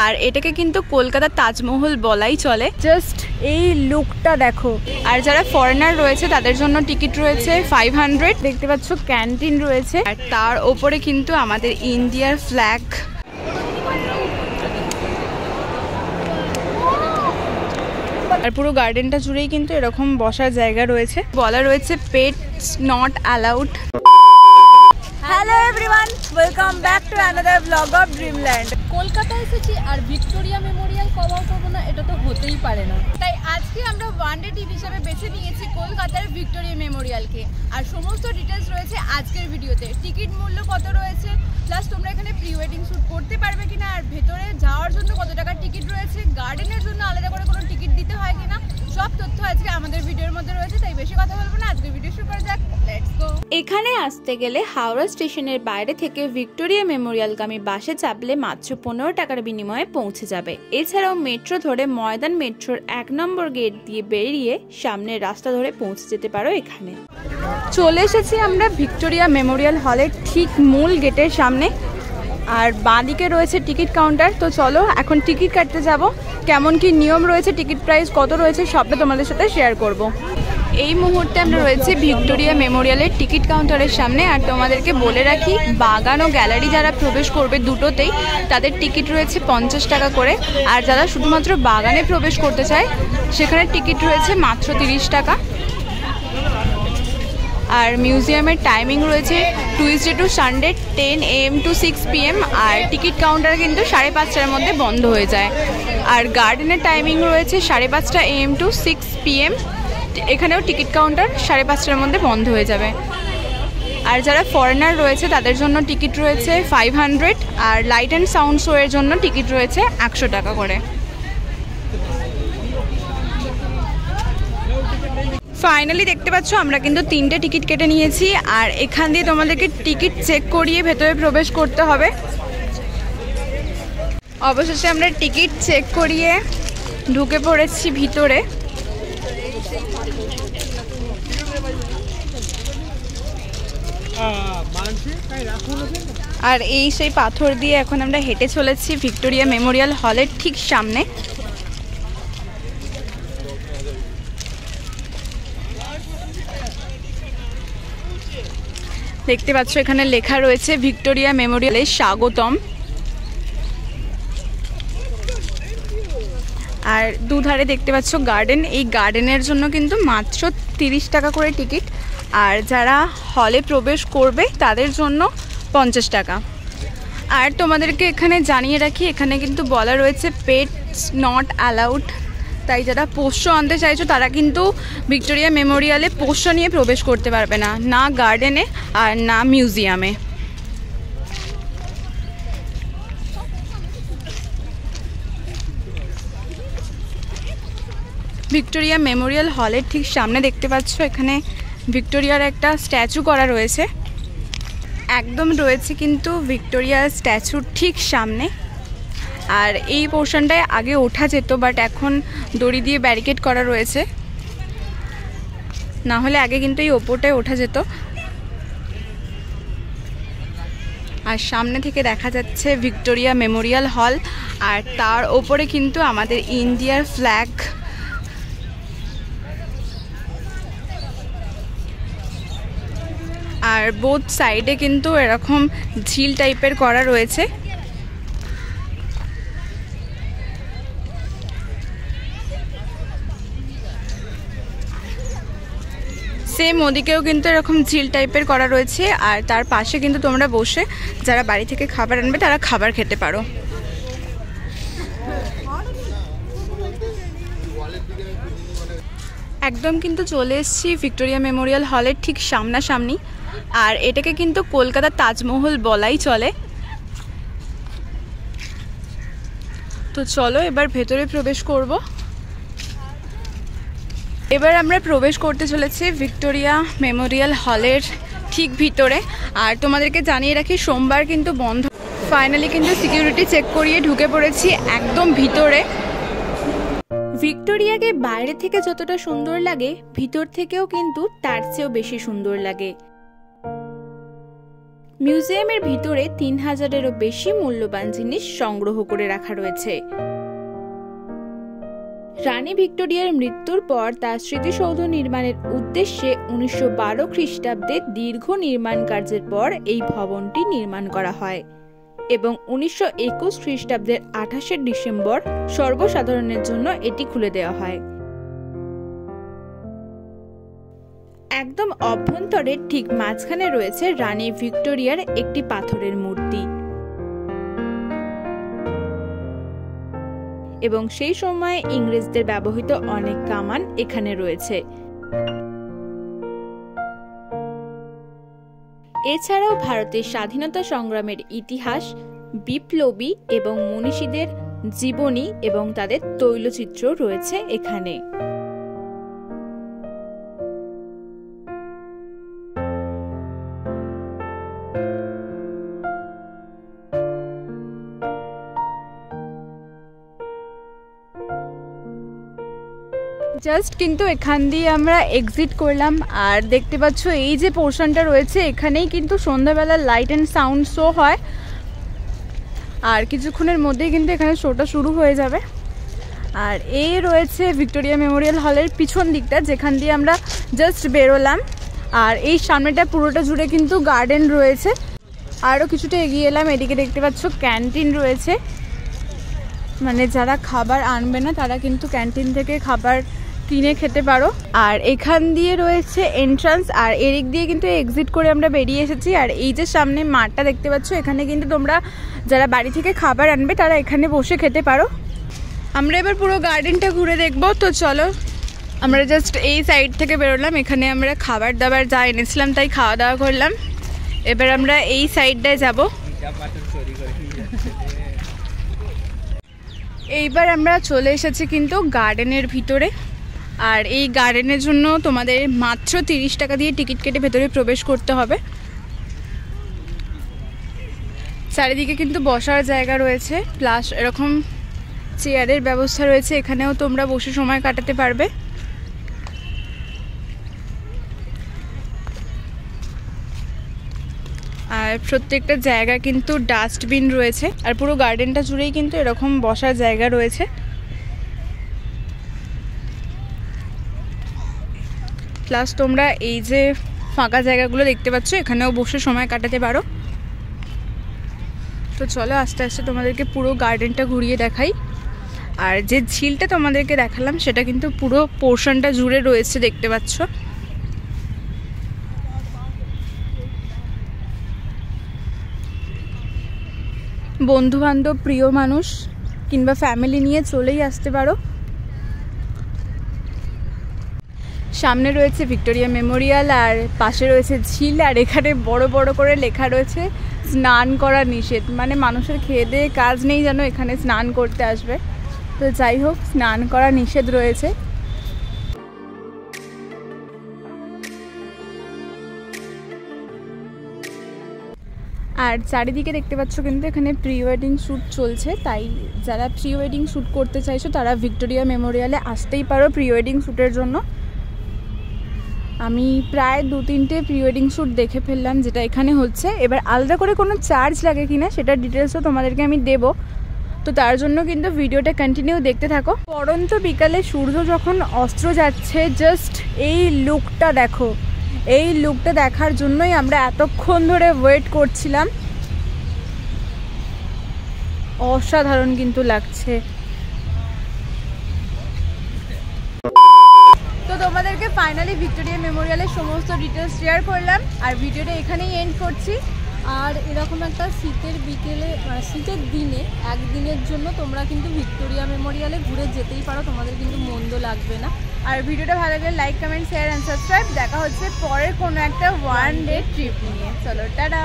আর এটাকে কিন্তু কলকাতার তাজমহল বলাই চলে। জাস্ট এই লুকটা দেখো। আর যারা ফরেনার রয়েছে তাদের জন্য টিকিট রয়েছে 500। দেখতে পাচ্ছ ক্যান্টিন রয়েছে, আর তার ওপরে কিন্তু আমাদের ইন্ডিয়ার ফ্ল্যাগ। আর পুরো গার্ডেনটা জুড়েই কিন্তু এরকম বসার জায়গা রয়েছে। বলা রয়েছে pets not allowed. Hello everyone, welcome back to another blog of Dreamland. কলকাতায় এসেছি আর ভিক্টোরিয়া মেমোরিয়াল কভার করবো না, এটা তো হতেই পারে না। তাই আজকে আমরা ওয়ান ডে ট্রিপ হিসেবে বেছে নিয়েছি কলকাতার ভিক্টোরিয়া মেমোরিয়ালকে। আর সমস্ত ডিটেলস রয়েছে আজকের ভিডিওতে। টিকিট মূল্য কত রয়েছে, প্লাস তোমরা এখানে প্রি ওয়েডিং শ্যুট করতে পারবে কিনা, আর ভেতরে যাওয়ার জন্য কত টাকার টিকিট রয়েছে, গার্ডেনের জন্য আলাদা করে কোনো টিকিট দিতে হয় কিনা, সব তথ্য আজকে আমাদের ভিডিওর মধ্যে রয়েছে। তাই বেশি কথা বলবো না, আজকে ভিডিও শুরু করা যাক। Let's go. এখানে আসতে গেলে হাওড়া স্টেশনের বাইরে থেকে ভিক্টোরিয়া মেমোরিয়ালগামী বাসে চাপলে মাত্র 15 টাকার বিনিময়ে পৌঁছে যাবে। এছাড়াও মেট্রো ধরে ময়দান মেট্রোর 1 নম্বর গেট দিয়ে বেরিয়ে সামনের রাস্তা ধরে পৌঁছে যেতে পারো এখানে। চলে এসেছি আমরা ভিক্টোরিয়া মেমোরিয়াল হলের ঠিক মূল গেটের সামনে। আর বাঁদিকে রয়েছে টিকিট কাউন্টার। তো চলো এখন টিকিট কাটতে যাব। কেমন কি নিয়ম রয়েছে, টিকিট প্রাইস কত রয়েছে, সবটা তোমাদের সাথে শেয়ার করব। এই মুহূর্তে আমরা রয়েছি ভিক্টোরিয়া মেমোরিয়ালের টিকিট কাউন্টারের সামনে। আর তোমাদেরকে বলে রাখি, বাগান ও গ্যালারি যারা প্রবেশ করবে দুটোতেই তাদের টিকিট রয়েছে 50 টাকা করে। আর যারা শুধুমাত্র বাগানে প্রবেশ করতে চায় সেখানে টিকিট রয়েছে মাত্র 30 টাকা। আর মিউজিয়ামের টাইমিং রয়েছে Tuesday to Sunday 10 AM to 6 PM। আর টিকিট কাউন্টার কিন্তু 5:30টার মধ্যে বন্ধ হয়ে যায়। আর গার্ডেনের টাইমিং রয়েছে 5:30 AM to 6 PM। এখানেও টিকিট কাউন্টার 5:30টার মধ্যে বন্ধ হয়ে যাবে। আর যারা ফরেনার রয়েছে তাদের জন্য টিকিট রয়েছে 500। আর লাইট অ্যান্ড সাউন্ড শো এর জন্য টিকিট রয়েছে 100 টাকা করে। ফাইনালি দেখতে পাচ্ছ আমরা কিন্তু 3টে টিকিট কেটে নিয়েছি। আর এখান দিয়ে তোমাদেরকে টিকিট চেক করিয়ে ভেতরে প্রবেশ করতে হবে। অবশেষে আমরা টিকিট চেক করিয়ে ঢুকে পড়েছি ভিতরে। আর এই সেই পাথর দিয়ে এখন আমরা হেঁটে চলেছি ভিক্টোরিয়া মেমোরিয়াল হলের ঠিক সামনে। দেখতে পাচ্ছ এখানে লেখা রয়েছে ভিক্টোরিয়া মেমোরিয়ালে স্বাগতম। আর দুধারে দেখতে পাচ্ছ গার্ডেন। এই গার্ডেনের জন্য কিন্তু মাত্র 30 টাকা করে টিকিট। আর যারা হলে প্রবেশ করবে তাদের জন্য 50 টাকা। আর তোমাদেরকে এখানে জানিয়ে রাখি, এখানে কিন্তু বলা রয়েছে পেটস নট অ্যালাউড। তাই যারা পোষ্য আনতে চাইছো তারা কিন্তু ভিক্টোরিয়া মেমোরিয়ালে পোষ্য নিয়ে প্রবেশ করতে পারবে না, না গার্ডেনে আর না মিউজিয়ামে। ভিক্টোরিয়া মেমোরিয়াল হলের ঠিক সামনে দেখতে পাচ্ছ এখানে ভিক্টোরিয়ার একটা স্ট্যাচু করা রয়েছে। একদম রয়েছে কিন্তু ভিক্টোরিয়ার স্ট্যাচুর ঠিক সামনে। আর এই পোর্শনটায় আগে ওঠা যেত, বাট এখন দড়ি দিয়ে ব্যারিকেড করা রয়েছে, না হলে আগে কিন্তু এই ওপরটায় ওঠা যেত। আর সামনে থেকে দেখা যাচ্ছে ভিক্টোরিয়া মেমোরিয়াল হল, আর তার ওপরে কিন্তু আমাদের ইন্ডিয়ার ফ্ল্যাগ। আর বোথ সাইডে কিন্তু এরকম ঝিল টাইপের করা রয়েছে। সেম ওদিকেও কিন্তু এরকম ঝিল টাইপের করা রয়েছে। আর তার পাশে কিন্তু তোমরা বসে যারা বাড়ি থেকে খাবার আনবে তারা খাবার খেতে পারো। একদম কিন্তু চলে এসেছি ভিক্টোরিয়া মেমোরিয়াল হলের ঠিক সামনাসামনি। আর এটাকে কিন্তু কলকাতার তাজমহল বলাই চলে। তো চলো এবার ভেতরে প্রবেশ করব। এবার আমরা প্রবেশ করতে চলেছি ভিক্টোরিয়া মেমোরিয়াল হলের ঠিক ভিতরে। আর তোমাদেরকে জানিয়ে রাখি, সোমবার কিন্তু বন্ধ। ফাইনালি কিন্তু সিকিউরিটি চেক করিয়ে ঢুকে পড়েছি একদম ভিতরে। ভিক্টোরিয়াকে বাইরে থেকে যতটা সুন্দর লাগে, ভিতর থেকেও কিন্তু তার চেয়েও বেশি সুন্দর লাগে। মিউজিয়ামের ভিতরে 3000-এরও বেশি মূল্যবান জিনিস সংগ্রহ করে রাখা রয়েছে। রানী ভিক্টোরিয়ার মৃত্যুর পর তার স্মৃতিসৌধ নির্মাণের উদ্দেশ্যে 1912 খ্রিস্টাব্দে দীর্ঘ নির্মাণ কার্যের পর এই ভবনটি নির্মাণ করা হয় এবং 1921 খ্রিস্টাব্দের 28শে ডিসেম্বর সর্বসাধারণের জন্য এটি খুলে দেওয়া হয়। একদম অভ্যন্তরে ঠিক মাঝখানে রয়েছে রানী ভিক্টোরিয়ার একটি পাথরের মূর্তি এবং সেই সময়ে ইংরেজদের ব্যবহৃত অনেক কামান এখানে রয়েছে। এছাড়াও ভারতের স্বাধীনতা সংগ্রামের ইতিহাস, বিপ্লবী এবং মনীষীদের জীবনী এবং তাদের তৈলচিত্র রয়েছে এখানে। জাস্ট কিন্তু এখান দিয়ে আমরা এক্সিট করলাম আর দেখতে পাচ্ছ এই যে পোর্শনটা রয়েছে এখানেই কিন্তু সন্ধ্যাবেলা লাইট অ্যান্ড সাউন্ড শো হয় আর কিছুক্ষণের মধ্যেই কিন্তু এখানে শোটা শুরু হয়ে যাবে। আর এই রয়েছে ভিক্টোরিয়া মেমোরিয়াল হলের পিছন দিকটা যেখান দিয়ে আমরা জাস্ট বেরোলাম আর এই সামনেটা পুরোটা জুড়ে কিন্তু গার্ডেন রয়েছে। আরও কিছুটা এগিয়ে এলাম, এদিকে দেখতে পাচ্ছ ক্যান্টিন রয়েছে, মানে যারা খাবার আনবে না তারা কিন্তু ক্যান্টিন থেকে খাবার কিনে খেতে পারো। আর এখান দিয়ে রয়েছে এন্ট্রান্স আর এদিক দিয়ে কিন্তু এক্সিট করে আমরা বেরিয়ে এসেছি। আর এই যে সামনে মাঠটা দেখতে পাচ্ছ এখানে কিন্তু তোমরা যারা বাড়ি থেকে খাবার আনবে তারা এখানে বসে খেতে পারো। আমরা এবার পুরো গার্ডেনটা ঘুরে দেখবো, তো চলো আমরা জাস্ট এই সাইড থেকে বেরোলাম। এখানে আমরা খাবার দাবার যা এনেছিলাম তাই খাওয়া দাওয়া করলাম। এবার আমরা এই সাইডটায় যাব। এইবার আমরা চলে এসেছি কিন্তু গার্ডেনের ভিতরে আর এই গার্ডেনের জন্য তোমাদের মাত্র 30 টাকা দিয়ে টিকিট কেটে ভেতরে প্রবেশ করতে হবে। চারিদিকে কিন্তু বসার জায়গা রয়েছে প্লাস এরকম চেয়ারের ব্যবস্থা রয়েছে, এখানেও তোমরা বসে সময় কাটাতে পারবে। আর প্রত্যেকটা জায়গা কিন্তু ডাস্টবিন রয়েছে আর পুরো গার্ডেনটা জুড়েই কিন্তু এরকম বসার জায়গা রয়েছে। প্লাস তোমরা এই যে ফাঁকা জায়গাগুলো দেখতে পাচ্ছ এখানেও বসে সময় কাটাতে পারো। তো চলো আস্তে আস্তে তোমাদেরকে পুরো গার্ডেনটা ঘুরিয়ে দেখাই। আর যে ঝিলটা তোমাদেরকে দেখালাম সেটা কিন্তু পুরো পোর্শনটা জুড়ে রয়েছে দেখতে পাচ্ছ। বন্ধু বান্ধব, প্রিয় মানুষ কিংবা ফ্যামিলি নিয়ে চলেই আসতে পারো। সামনে রয়েছে ভিক্টোরিয়া মেমোরিয়াল আর পাশে রয়েছে ঝিল আর এখানে বড় বড় করে লেখা রয়েছে স্নান করা নিষেধ, মানে মানুষের খেয়ে দিয়ে কাজ নেই যেন এখানে স্নান করতে আসবে। তো যাই হোক, স্নান করা নিষেধ রয়েছে। আর চারিদিকে দেখতে পাচ্ছ কিন্তু এখানে প্রি ওয়েডিং শ্যুট চলছে, তাই যারা প্রি ওয়েডিং শ্যুট করতে চাইছো তারা ভিক্টোরিয়া মেমোরিয়ালে আসতেই পারো প্রি ওয়েডিং শ্যুটের জন্য। আমি প্রায় 2-3টে প্রি ওয়েডিং শ্যুট দেখে ফেললাম যেটা এখানে হচ্ছে। এবার আলাদা করে কোনো চার্জ লাগে কিনা সেটা ডিটেলসও তোমাদেরকে আমি দেবো, তো তার জন্য কিন্তু ভিডিওটা কন্টিনিউ দেখতে থাকো। পরন্ত বিকালে সূর্য যখন অস্ত যাচ্ছে, জাস্ট এই লুকটা দেখো, এই লুকটা দেখার জন্যই আমরা এতক্ষণ ধরে ওয়েট করছিলাম। অসাধারণ কিন্তু লাগছে। তো তোমাদেরকে ফাইনালি ভিক্টোরিয়া মেমোরিয়ালের সমস্ত ডিটেলস শেয়ার করলাম আর ভিডিওটা এখানেই এন্ড করছি। আর এরকম একটা শীতের বিকেলে শীতের দিনে একদিনের জন্য তোমরা কিন্তু ভিক্টোরিয়া মেমোরিয়ালে ঘুরে যেতেই পারো, তোমাদের কিন্তু মন্দ লাগবে না। আর ভিডিওটা ভালো লাগলে like, comment, share and subscribe. দেখা হচ্ছে পরের কোনো একটা ওয়ান ডে ট্রিপ নিয়ে। চলো টাটা।